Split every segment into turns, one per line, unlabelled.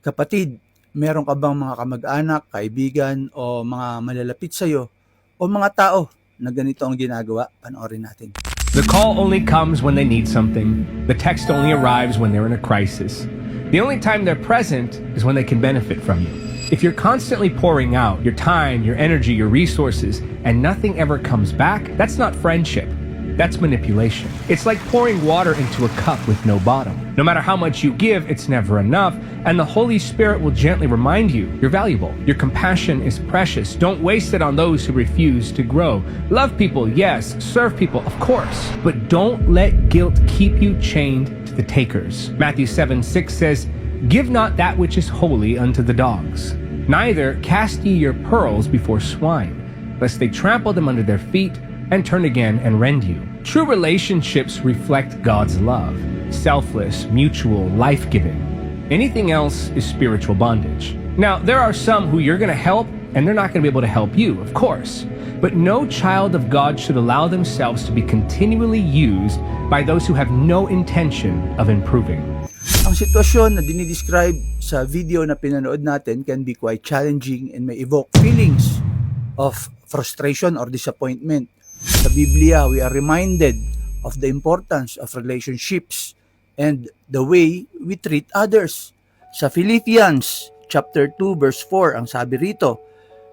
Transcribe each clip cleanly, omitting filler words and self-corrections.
Kapatid, meron ka bang mga kamag-anak, kaibigan o mga malalapit sa'yo o mga tao na ganito ang ginagawa? Panoorin natin.
The call only comes when they need something. The text only arrives when they're in a crisis. The only time they're present is when they can benefit from you. If you're constantly pouring out your time, your energy, your resources, and nothing ever comes back, that's not friendship. That's manipulation. It's like pouring water into a cup with no bottom. No matter how much you give, it's never enough, and the Holy Spirit will gently remind you you're valuable. Your compassion is precious. Don't waste it on those who refuse to grow. Love people, yes. Serve people, of course. But don't let guilt keep you chained to the takers. Matthew 7:6 says, "Give not that which is holy unto the dogs. Neither cast ye your pearls before swine, lest they trample them under their feet, and turn again and rend you." True relationships reflect God's love. Selfless, mutual, life-giving. Anything else is spiritual bondage. Now, there are some who you're going to help, and they're not going to be able to help you, of course. But no child of God should allow themselves to be continually used by those who have no intention of improving.
Ang sitwasyon na dinidescribe sa video na pinanood natin can be quite challenging and may evoke feelings of frustration or disappointment. Sa Biblia, we are reminded of the importance of relationships and the way we treat others. Sa Philippians chapter 2 verse 4, ang sabi rito,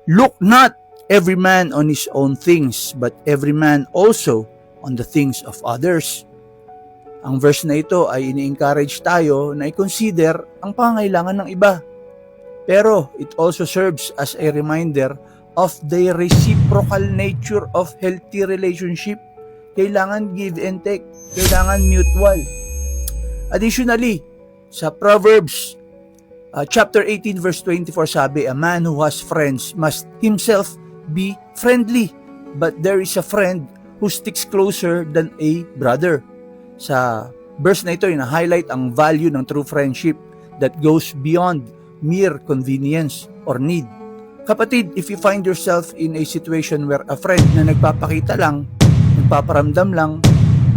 "Look not every man on his own things, but every man also on the things of others." Ang verse na ito ay ini-encourage tayo na i-consider ang pangangailangan ng iba. Pero it also serves as a reminder of the reciprocal nature of healthy relationship. Kailangan give and take. Kailangan mutual. Additionally, sa Proverbs chapter 18 verse 24 sabi, "A man who has friends must himself be friendly, but there is a friend who sticks closer than a brother." Sa verse na ito, ina-highlight ang value ng true friendship that goes beyond mere convenience or need. Kapatid, if you find yourself in a situation where a friend na nagpapakita lang, nagpaparamdam lang,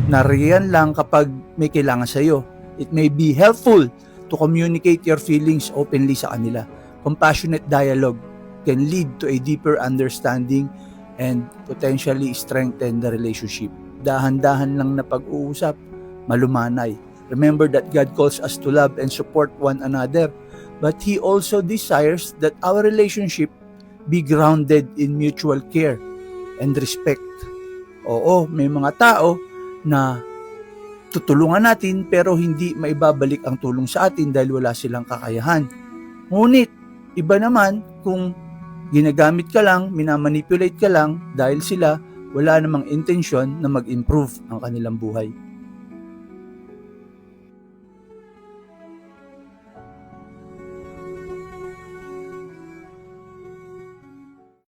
nariyan lang kapag may kailangan sa iyo, it may be helpful to communicate your feelings openly sa kanila. Compassionate dialogue can lead to a deeper understanding and potentially strengthen the relationship. Dahan-dahan lang na pag-uusap, malumanay. Remember that God calls us to love and support one another, but He also desires that our relationship be grounded in mutual care and respect. Oo, may mga tao na tutulungan natin pero hindi maibabalik ang tulong sa atin dahil wala silang kakayahan. Ngunit, iba naman kung ginagamit ka lang, minamanipulate ka lang dahil sila wala namang intensyon na mag-improve ang kanilang buhay.